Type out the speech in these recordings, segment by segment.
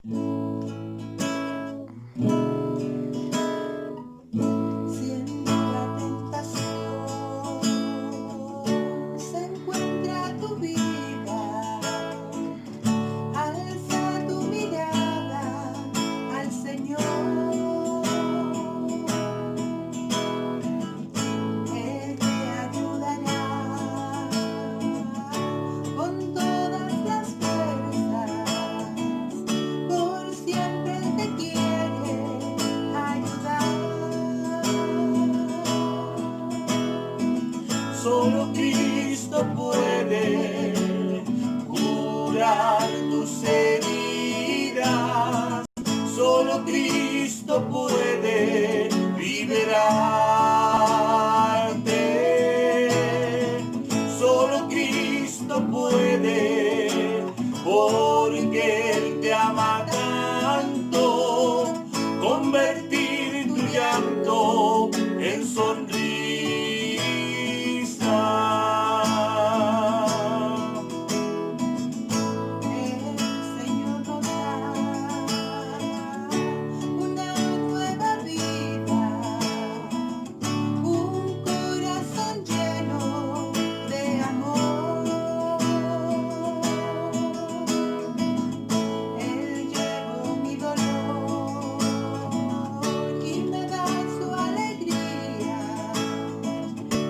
Siendo la tentación se encuentra tu vida, alza tu mirada al Señor. Él te ayudará con todas las fuerzas, por siempre Él te quiere ayudar. Solo Cristo puede curar tus heridas. Solo Cristo puede liberarte. Solo Cristo puede, porque Él te ama tanto, convertir tu llanto en sonrisa. El Señor nos da una nueva vida, un corazón lleno de amor. Él llevó mi dolor y me da su alegría.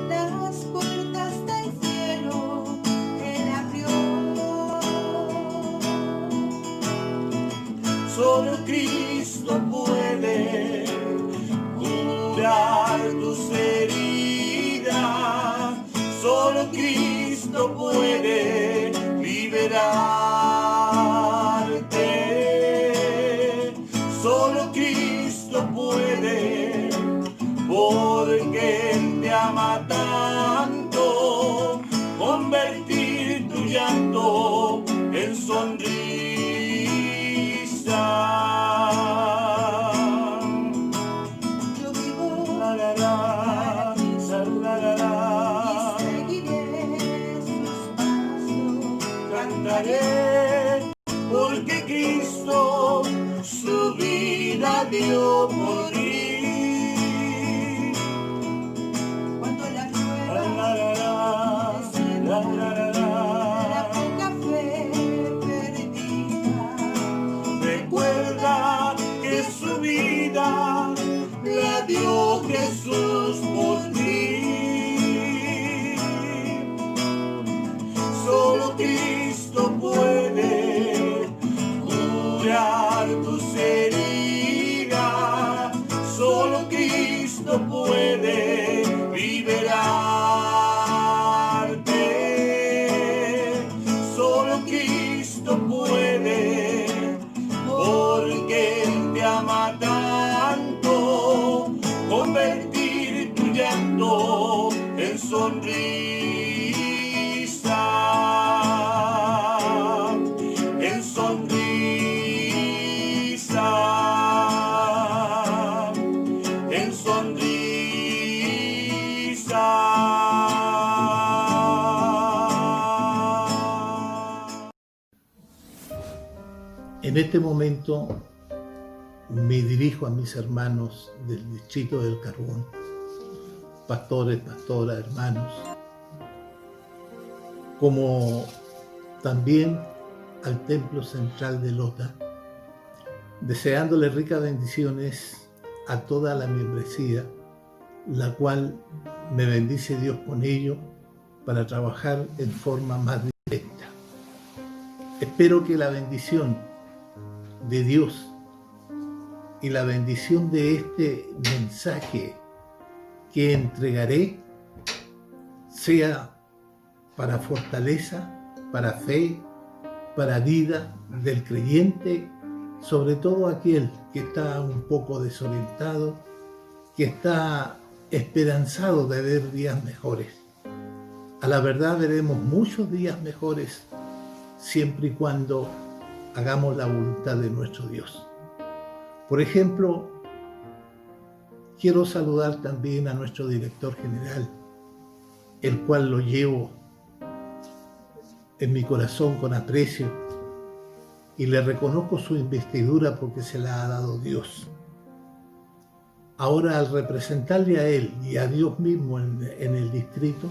Las puertas del cielo Él abrió. Solo Cristo puede curar tus heridas. Solo Cristo puede liberarte. Solo Cristo puede, porque Él te ama tanto, convertir tu llanto en sonrisa. Yo vivo La, la, la, la, la, la, y seguiré sus pasos. cantaré, porque Cristo su vida dio por mí. Cuando la La, prueba la, la, la, la, la, la, la poca fe perdida, recuerda que su vida la dio Jesús por ti. Solo Cristo puede curar tus heridas. Solo Cristo puede liberarte. Solo Cristo puede, porque Él te ama tanto, convertir tu llanto en sonrisa. En sonrisa. En sonrisa. En este momento me dirijo a mis hermanos del distrito del Carbón, pastores, pastoras, hermanos, como también al templo central de Lota, deseándole ricas bendiciones a toda la membresía, la cual me bendice Dios con ello para trabajar en forma más directa. Espero que la bendición de Dios y la bendición de este mensaje que entregaré sea para fortaleza, para fe, para vida del creyente, sobre todo aquel que está un poco desorientado, que está esperanzado de ver días mejores. A la verdad veremos muchos días mejores siempre y cuando hagamos la voluntad de nuestro Dios. Por ejemplo, quiero saludar también a nuestro director general, el cual lo llevo en mi corazón con aprecio, y le reconozco su investidura porque se la ha dado Dios. Ahora, al representarle a él y a Dios mismo en el distrito,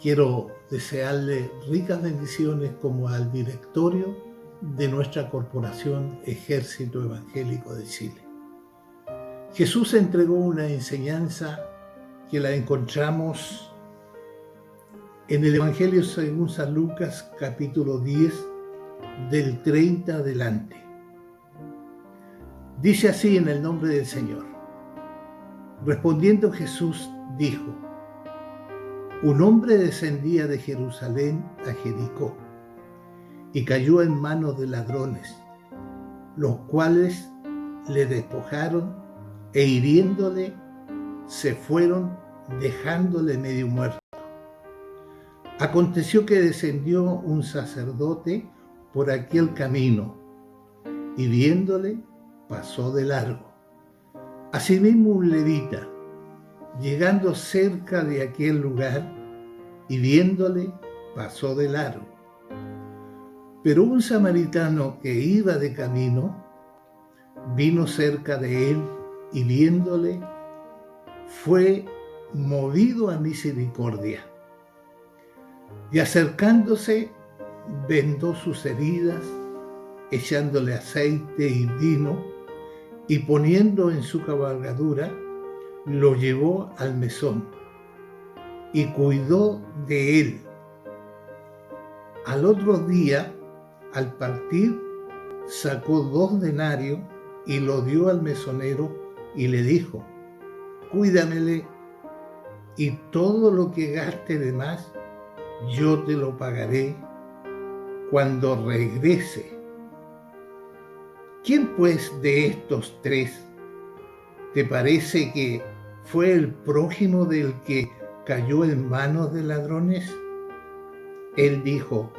quiero desearle ricas bendiciones como al directorio de nuestra corporación Ejército Evangélico de Chile. Jesús entregó una enseñanza que la encontramos en el Evangelio según San Lucas, capítulo 10, del 30 adelante. Dice así en el nombre del Señor. Respondiendo Jesús dijo: un hombre descendía de Jerusalén a Jericó y cayó en manos de ladrones, los cuales le despojaron e hiriéndole se fueron, dejándole medio muerto. Aconteció que descendió un sacerdote por aquel camino y viéndole pasó de largo. Asimismo un levita, llegando cerca de aquel lugar y viéndole pasó de largo. Pero un samaritano que iba de camino vino cerca de él y viéndole fue movido a misericordia. Y acercándose vendó sus heridas, echándole aceite y vino, y poniendo en su cabalgadura, lo llevó al mesón y cuidó de él. Al otro día, al partir, sacó 2 denarios y lo dio al mesonero y le dijo: cuídamele, y todo lo que gaste de más, yo te lo pagaré cuando regrese. ¿Quién pues de estos 3 te parece que fue el prójimo del que cayó en manos de ladrones? Él dijo: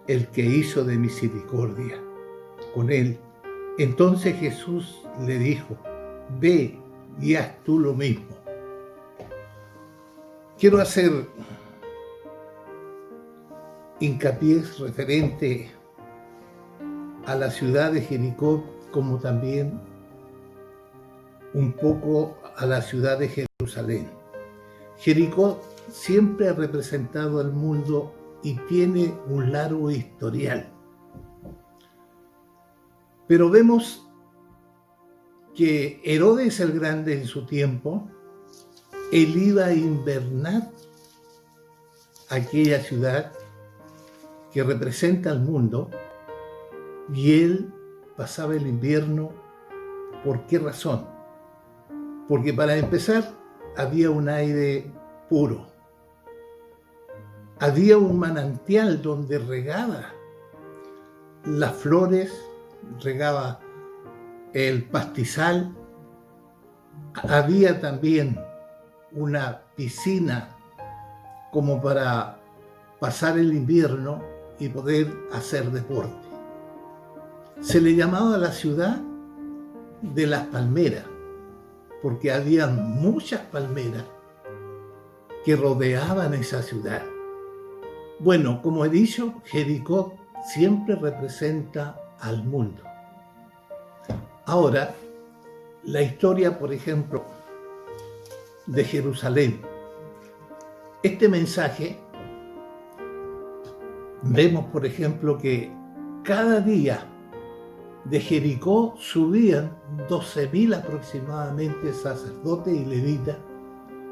el que hizo de misericordia con él. Entonces Jesús le dijo: ve y haz tú lo mismo. Quiero hacer hincapié referente a la ciudad de Jericó, como también un poco a la ciudad de Jerusalén. Jericó siempre ha representado al mundo y tiene un largo historial. Pero vemos que Herodes el Grande en su tiempo, él iba a invernar aquella ciudad que representa al mundo, y él pasaba el invierno. ¿Por qué razón? Porque para empezar había un aire puro, había un manantial donde regaba las flores, regaba el pastizal, había también una piscina como para pasar el invierno y poder hacer deporte. Se le llamaba la ciudad de las palmeras, porque había muchas palmeras que rodeaban esa ciudad. Bueno, como he dicho, Jericó siempre representa al mundo. Ahora, la historia, por ejemplo, de Jerusalén. Este mensaje, vemos, por ejemplo, que cada día de Jericó subían 12.000 aproximadamente sacerdotes y levitas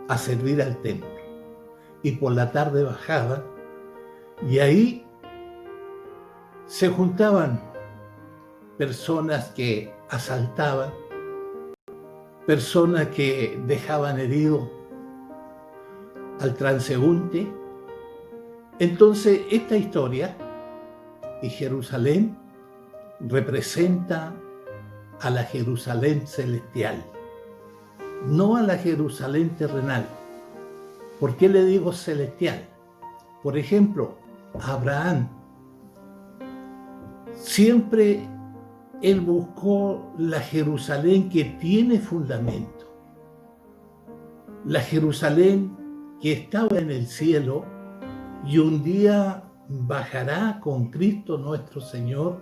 a servir al templo. Y por la tarde bajaban, y ahí se juntaban personas que asaltaban, personas que dejaban herido al transeúnte. Entonces, esta historia y Jerusalén representa a la Jerusalén celestial, no a la Jerusalén terrenal. ¿Por qué le digo celestial? Por ejemplo, Abraham siempre él buscó la Jerusalén que tiene fundamento, la Jerusalén que estaba en el cielo y un día bajará con Cristo nuestro Señor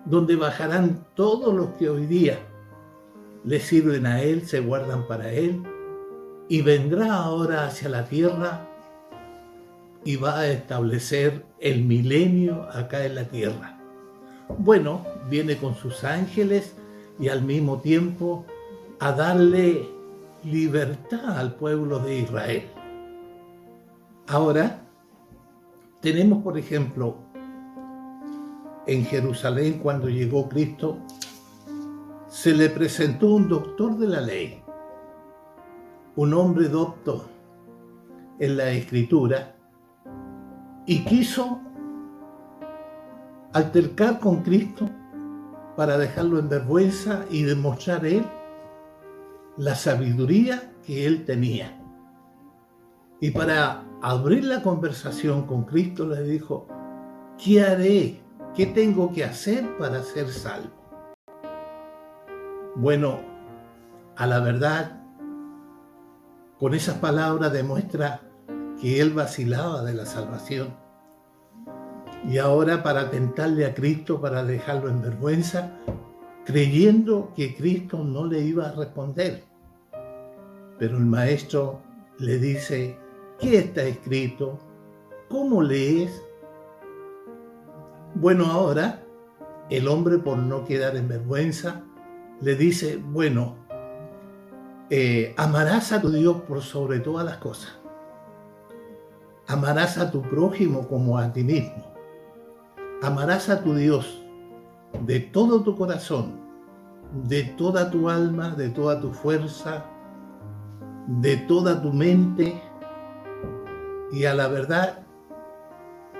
donde bajarán todos los que hoy día le sirven a Él, se guardan para Él, y vendrá ahora hacia la tierra y va a establecer el milenio acá en la tierra. Bueno, viene con sus ángeles y al mismo tiempo a darle libertad al pueblo de Israel. Ahora, tenemos por ejemplo, en Jerusalén cuando llegó Cristo, se le presentó un doctor de la ley, un hombre docto en la Escritura, y quiso altercar con Cristo para dejarlo en vergüenza y demostrar él la sabiduría que él tenía. Y para abrir la conversación con Cristo le dijo: ¿qué haré? ¿Qué tengo que hacer para ser salvo? Bueno, a la verdad, con esas palabras demuestra que él vacilaba de la salvación. Y ahora para tentarle a Cristo, para dejarlo en vergüenza, creyendo que Cristo no le iba a responder. Pero el maestro le dice: ¿qué está escrito? ¿Cómo lees? Bueno, ahora el hombre, por no quedar en vergüenza, le dice: bueno, amarás a tu Dios por sobre todas las cosas. Amarás a tu prójimo como a ti mismo. Amarás a tu Dios de todo tu corazón, de toda tu alma, de toda tu fuerza, de toda tu mente. Y a la verdad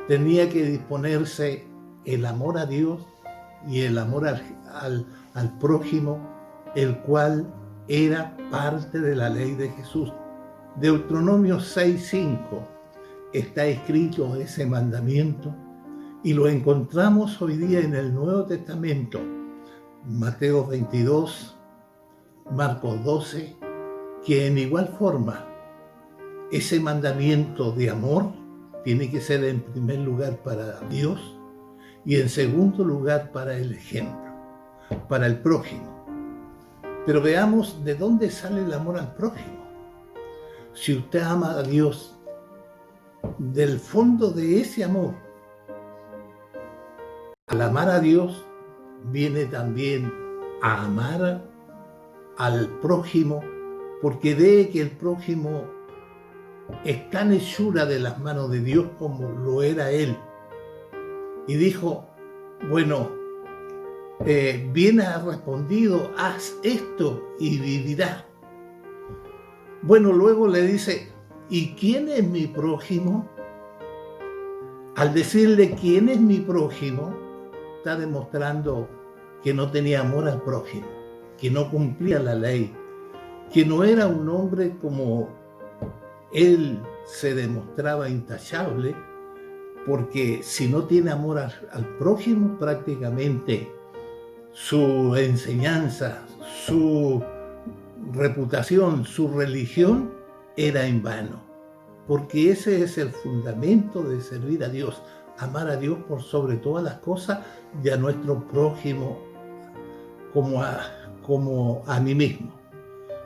tenía que disponerse el amor a Dios y el amor al prójimo, el cual era parte de la ley de Jesús. Deuteronomio 6:5 está escrito ese mandamiento y lo encontramos hoy día en el Nuevo Testamento. Mateo 22, Marcos 12, que en igual forma ese mandamiento de amor tiene que ser en primer lugar para Dios y en segundo lugar para el ejemplo, para el prójimo. Pero veamos de dónde sale el amor al prójimo. Si usted ama a Dios, del fondo de ese amor, al amar a Dios, viene también a amar al prójimo, porque ve que el prójimo es tan hechura de las manos de Dios como lo era él. Y dijo: bueno, bien has respondido, haz esto y vivirás. Bueno, luego le dice: ¿y quién es mi prójimo? Al decirle quién es mi prójimo, está demostrando que no tenía amor al prójimo, que no cumplía la ley, que no era un hombre como él se demostraba intachable, porque si no tiene amor al prójimo, prácticamente su enseñanza, su reputación, su religión era en vano, porque ese es el fundamento de servir a Dios, amar a Dios por sobre todas las cosas y a nuestro prójimo como a mí mismo.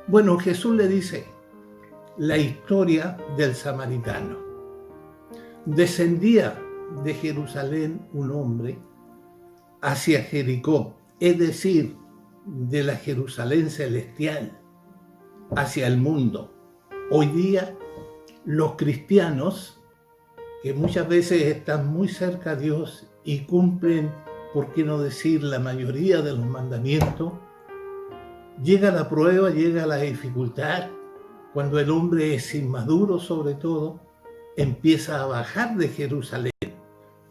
Bueno, Jesús le dice la historia del samaritano. Descendía de Jerusalén un hombre hacia Jericó, es decir, de la Jerusalén celestial hacia el mundo. Hoy día los cristianos, que muchas veces están muy cerca a Dios y cumplen, por qué no decir, la mayoría de los mandamientos, llega la prueba, llega la dificultad, cuando el hombre es inmaduro sobre todo, empieza a bajar de Jerusalén,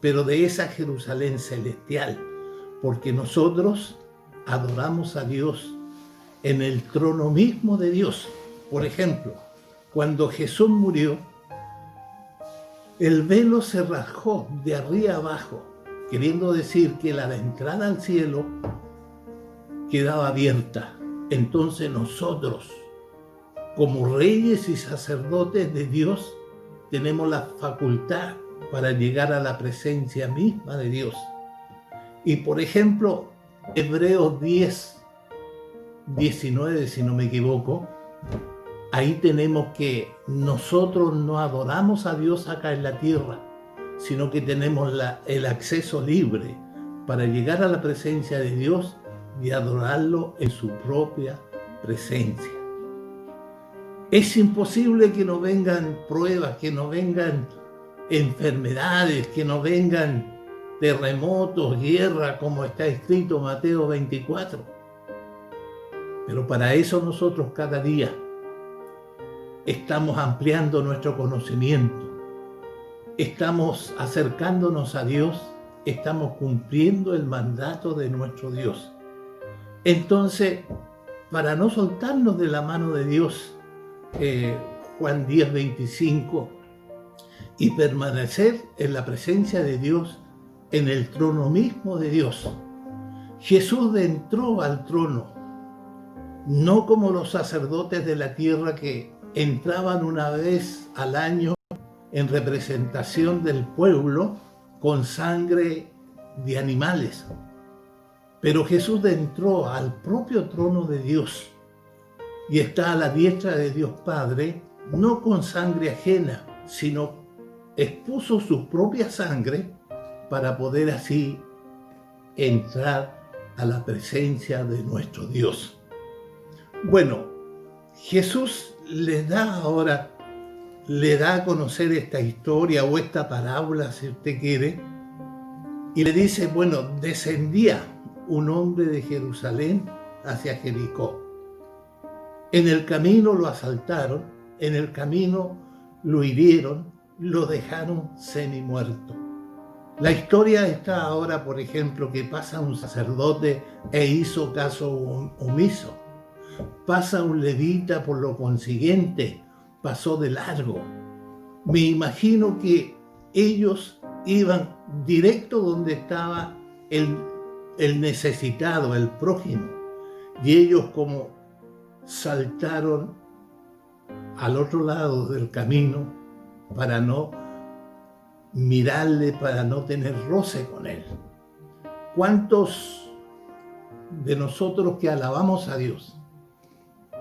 pero de esa Jerusalén celestial, porque nosotros adoramos a Dios en el trono mismo de Dios. Por ejemplo, cuando Jesús murió, el velo se rasgó de arriba abajo, queriendo decir que la entrada al cielo quedaba abierta. Entonces nosotros, como reyes y sacerdotes de Dios, tenemos la facultad para llegar a la presencia misma de Dios. Y por ejemplo, Hebreos 10, 19, si no me equivoco, ahí tenemos que nosotros no adoramos a Dios acá en la tierra, sino que tenemos el acceso libre para llegar a la presencia de Dios y adorarlo en su propia presencia. Es imposible que no vengan pruebas, que no vengan enfermedades, que no vengan terremotos, guerra, como está escrito en Mateo 24. Pero para eso nosotros cada día estamos ampliando nuestro conocimiento, estamos acercándonos a Dios, estamos cumpliendo el mandato de nuestro Dios. Entonces, para no soltarnos de la mano de Dios, Juan 10, 25, y permanecer en la presencia de Dios, en el trono mismo de Dios. Jesús entró al trono, no como los sacerdotes de la tierra que entraban una vez al año en representación del pueblo con sangre de animales. Pero Jesús entró al propio trono de Dios y está a la diestra de Dios Padre, no con sangre ajena, sino expuso su propia sangre para poder así entrar a la presencia de nuestro Dios. Bueno, Jesús le da a conocer esta historia o esta parábola, si usted quiere, y le dice, bueno, descendía un hombre de Jerusalén hacia Jericó. En el camino lo asaltaron, en el camino lo hirieron, lo dejaron semimuerto. La historia está ahora, por ejemplo, que pasa un sacerdote e hizo caso omiso. Pasa un levita, por lo consiguiente, pasó de largo. Me imagino que ellos iban directo donde estaba el necesitado, el prójimo. Y ellos como saltaron al otro lado del camino para no mirarle, para no tener roce con él. ¿Cuántos de nosotros que alabamos a Dios,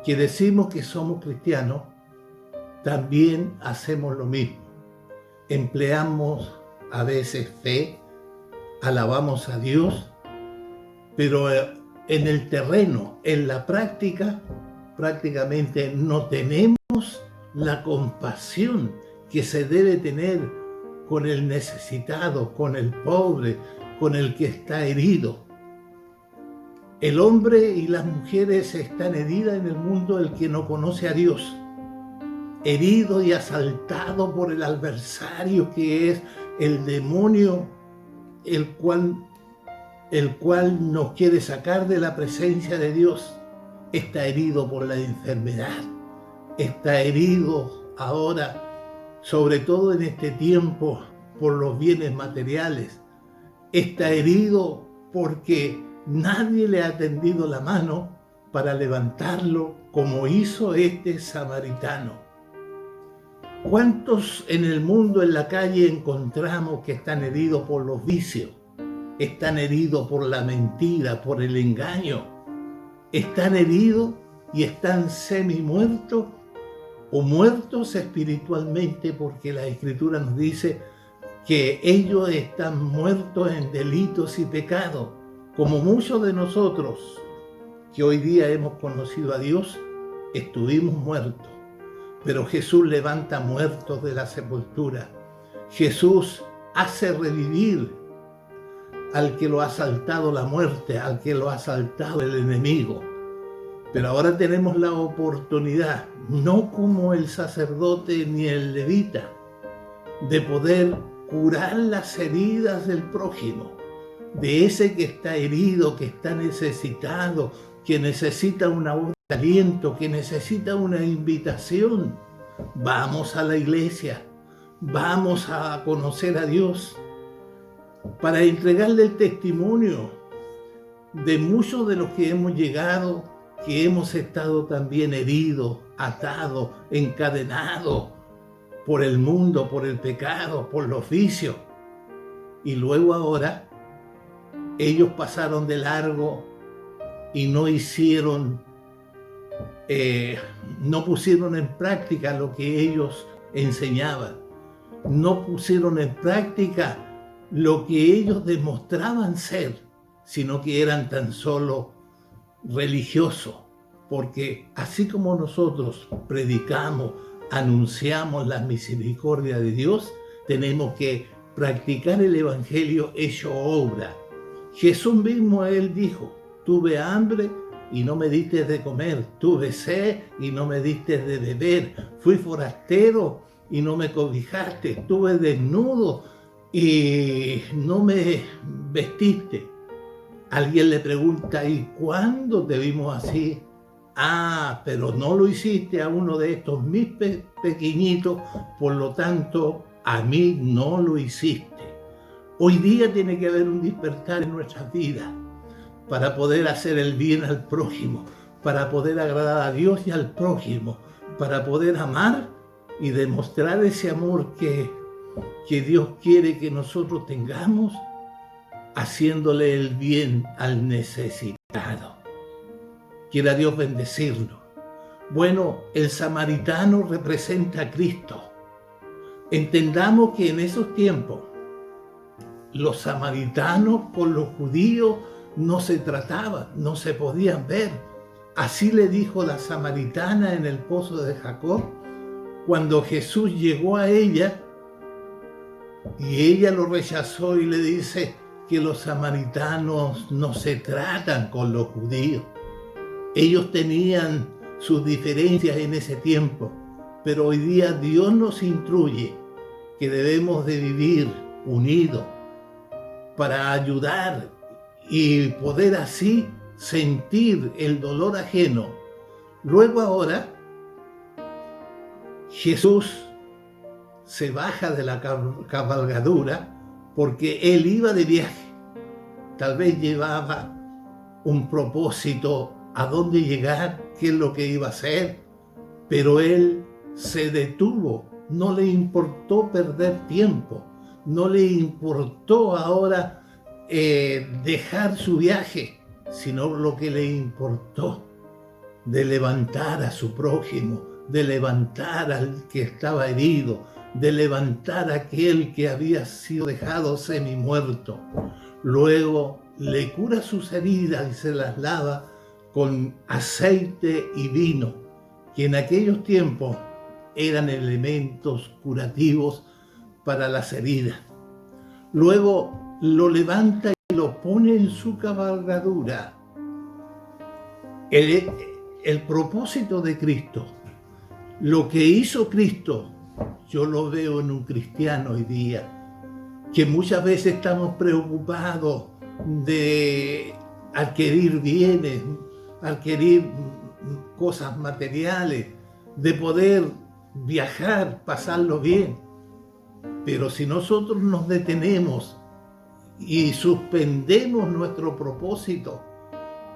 que decimos que somos cristianos, también hacemos lo mismo? Empleamos a veces fe, alabamos a Dios, pero en el terreno, en la práctica, prácticamente no tenemos la compasión que se debe tener con el necesitado, con el pobre, con el que está herido. El hombre y las mujeres están heridas en el mundo el que no conoce a Dios, herido y asaltado por el adversario que es el demonio, el cual nos quiere sacar de la presencia de Dios. Está herido por la enfermedad, está herido ahora, sobre todo en este tiempo, por los bienes materiales. Está herido porque nadie le ha tendido la mano para levantarlo como hizo este samaritano. ¿Cuántos en el mundo, en la calle, encontramos que están heridos por los vicios? Están heridos por la mentira, por el engaño. Están heridos y están semi-muertos o muertos espiritualmente, porque la Escritura nos dice que ellos están muertos en delitos y pecados, como muchos de nosotros que hoy día hemos conocido a Dios, estuvimos muertos. Pero Jesús levanta muertos de la sepultura. Jesús hace revivir al que lo ha asaltado la muerte, al que lo ha asaltado el enemigo. Pero ahora tenemos la oportunidad, no como el sacerdote ni el levita, de poder curar las heridas del prójimo, de ese que está herido, que está necesitado, que necesita una voz de aliento, que necesita una invitación. Vamos a la iglesia, vamos a conocer a Dios, para entregarle el testimonio de muchos de los que hemos llegado, que hemos estado también heridos, atados, encadenados por el mundo, por el pecado, por los vicios. Y luego ahora ellos pasaron de largo y no pusieron en práctica lo que ellos enseñaban. No pusieron en práctica lo que ellos demostraban ser, sino que eran tan solo religiosos. Porque así como nosotros predicamos, anunciamos la misericordia de Dios, tenemos que practicar el Evangelio hecho obra. Jesús mismo, Él dijo: tuve hambre y no me diste de comer, tuve sed y no me diste de beber, fui forastero y no me cobijaste, estuve desnudo y no me vestiste. Alguien le pregunta: ¿y cuándo te vimos así? Ah, pero no lo hiciste a uno de estos mis pequeñitos, por lo tanto a mí no lo hiciste. Hoy día tiene que haber un despertar en nuestras vidas para poder hacer el bien al prójimo, para poder agradar a Dios y al prójimo, para poder amar y demostrar ese amor que Dios quiere que nosotros tengamos, haciéndole el bien al necesitado. Quiera Dios bendecirlo. Bueno, el samaritano representa a Cristo. Entendamos que en esos tiempos los samaritanos con los judíos no se trataban, no se podían ver. Así le dijo la samaritana en el pozo de Jacob, cuando Jesús llegó a ella y ella lo rechazó y le dice que los samaritanos no se tratan con los judíos. Ellos tenían sus diferencias en ese tiempo, pero hoy día Dios nos instruye que debemos de vivir unidos para ayudar y poder así sentir el dolor ajeno. Luego ahora Jesús se baja de la cabalgadura porque Él iba de viaje. Tal vez llevaba un propósito a dónde llegar, qué es lo que iba a hacer, pero Él se detuvo, no le importó perder tiempo, no le importó ahora dejar su viaje, sino lo que le importó de levantar a su prójimo, de levantar al que estaba herido, de levantar a aquel que había sido dejado semi-muerto. Luego le cura sus heridas y se las lava con aceite y vino, que en aquellos tiempos eran elementos curativos para las heridas. Luego lo levanta y lo pone en su cabalgadura. El propósito de Cristo, lo que hizo Cristo, yo lo veo en un cristiano hoy día, que muchas veces estamos preocupados de adquirir bienes, adquirir cosas materiales, de poder viajar, pasarlo bien. Pero si nosotros nos detenemos y suspendemos nuestro propósito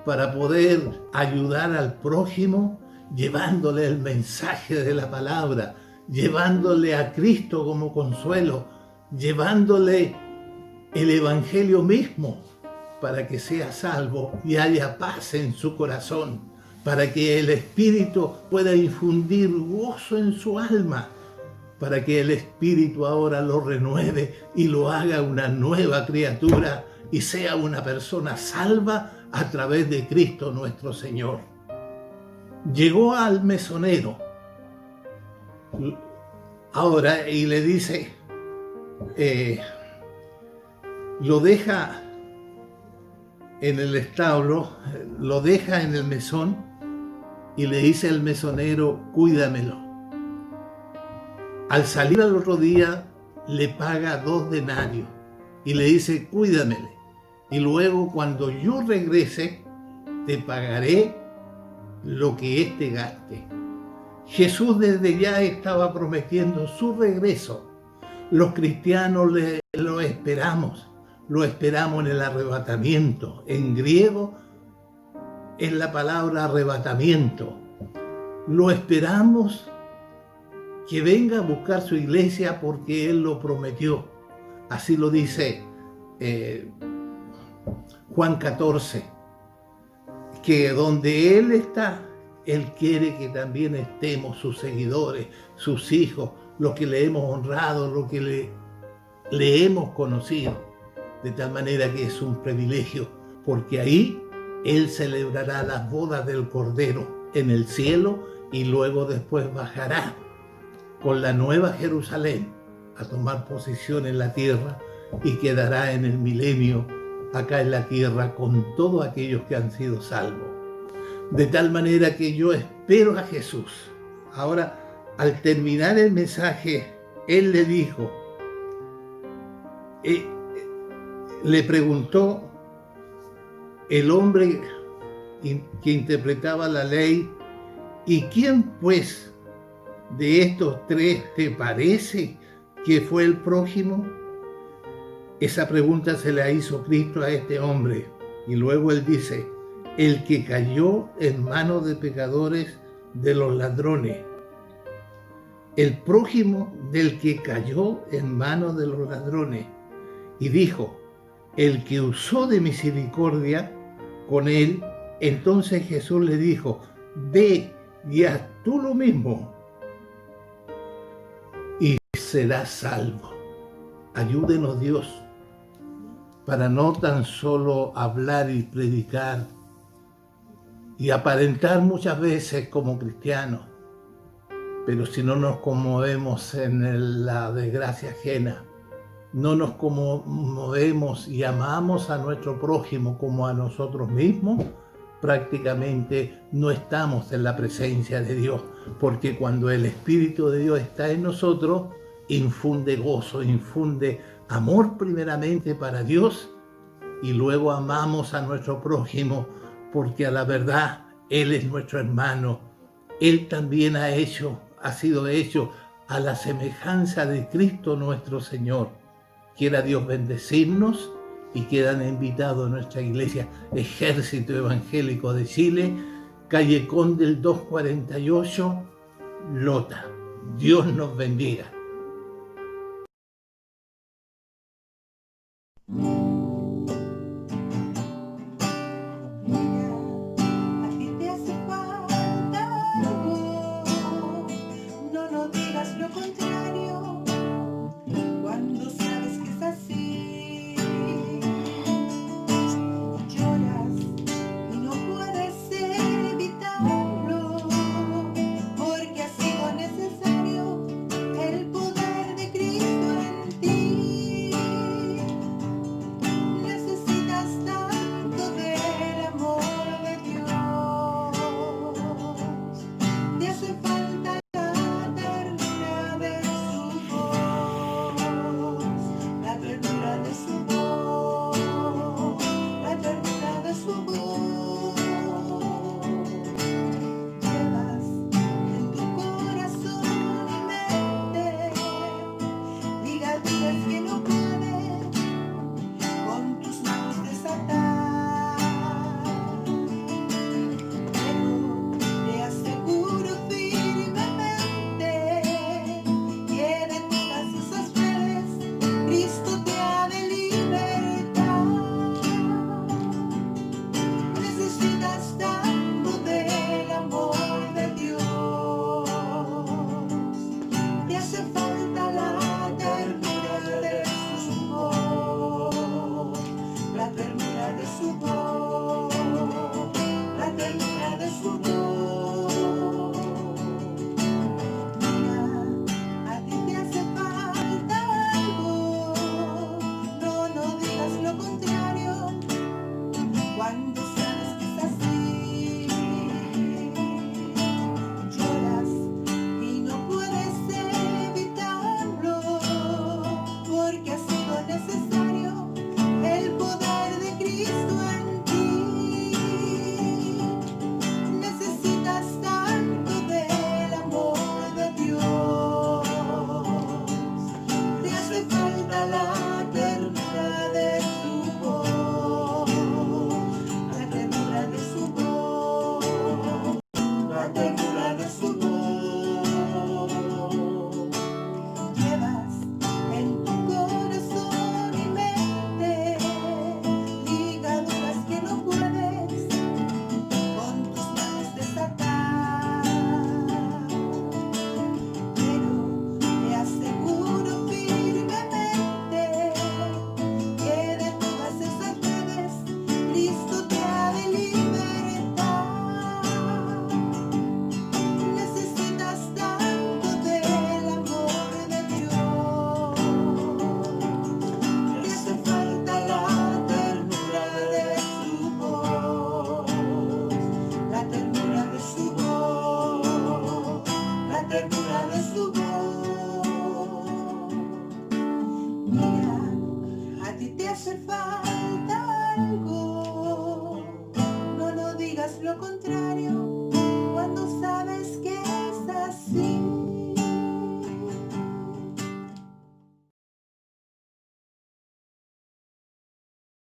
para poder ayudar al prójimo, llevándole el mensaje de la palabra, llevándole a Cristo como consuelo, llevándole el Evangelio mismo para que sea salvo y haya paz en su corazón, para que el Espíritu pueda infundir gozo en su alma, para que el Espíritu ahora lo renueve y lo haga una nueva criatura y sea una persona salva a través de Cristo nuestro Señor. Llegó al mesonero ahora y le dice, lo deja en el establo, lo deja en el mesón y le dice al mesonero, cuídamelo. Al salir al otro día le paga 2 denarios y le dice, cuídamele. Y luego cuando yo regrese, te pagaré lo que éste gaste. Jesús desde ya estaba prometiendo su regreso. Los cristianos lo esperamos en el arrebatamiento. En griego es la palabra arrebatamiento. Lo esperamos que venga a buscar su iglesia porque Él lo prometió. Así lo dice Juan 14, que donde Él está, Él quiere que también estemos sus seguidores, sus hijos, los que le hemos honrado, los que le hemos conocido. De tal manera que es un privilegio, porque ahí Él celebrará las bodas del Cordero en el cielo y luego después bajará con la nueva Jerusalén a tomar posición en la tierra y quedará en el milenio acá en la tierra con todos aquellos que han sido salvos. De tal manera que yo espero a Jesús. Ahora, al terminar el mensaje, Él le dijo, le preguntó el hombre que interpretaba la ley, ¿y quién pues de estos tres te parece que fue el prójimo? Esa pregunta se la hizo Cristo a este hombre y luego Él dice, el que cayó en manos de pecadores, de los ladrones. El prójimo del que cayó en manos de los ladrones. Y dijo, el que usó de misericordia con él. Entonces Jesús le dijo, ve y haz tú lo mismo y serás salvo. Ayúdenos Dios para no tan solo hablar y predicar y aparentar muchas veces como cristianos, pero si no nos conmovemos en la desgracia ajena, no nos conmovemos y amamos a nuestro prójimo como a nosotros mismos, prácticamente no estamos en la presencia de Dios, porque cuando el Espíritu de Dios está en nosotros, infunde gozo, infunde amor primeramente para Dios y luego amamos a nuestro prójimo, porque a la verdad Él es nuestro hermano. Él también ha sido hecho a la semejanza de Cristo nuestro Señor. Quiera Dios bendecirnos y quedan invitados a nuestra iglesia Ejército Evangélico de Chile, calle Condel 248, Lota. Dios nos bendiga. A ti te hace falta algo, no digas lo contrario, cuando sabes que es así. Lloras y no puedes evitarlo, porque ha sido necesario el poder de Cristo en ti. Necesitas tanto del amor de Dios, te hace falta la ternura de su voz, la ternura de su voz, la ternura de su voz. Llevas en tu corazón y mente ligaduras que no puedes con tus manos desatar, pero te aseguro firmemente que de todas esas redes Cristo te ha de libertar. Necesitas tanto del amor de Dios, te hace falta la ternura de su voz, la ternura de su voz, la ternura de su voz. Mira, a ti te hace falta algo, no digas lo contrario, cuando sabes que es así. Lloras y no puedes evitarlo, porque ha sido necesario el poder de Cristo en ti. Necesitas tanto del amor de Dios, te hace falta la ternura de su voz, la ternura de su voz, la ternura de su voz. Llevas en tu corazón y mente hace falta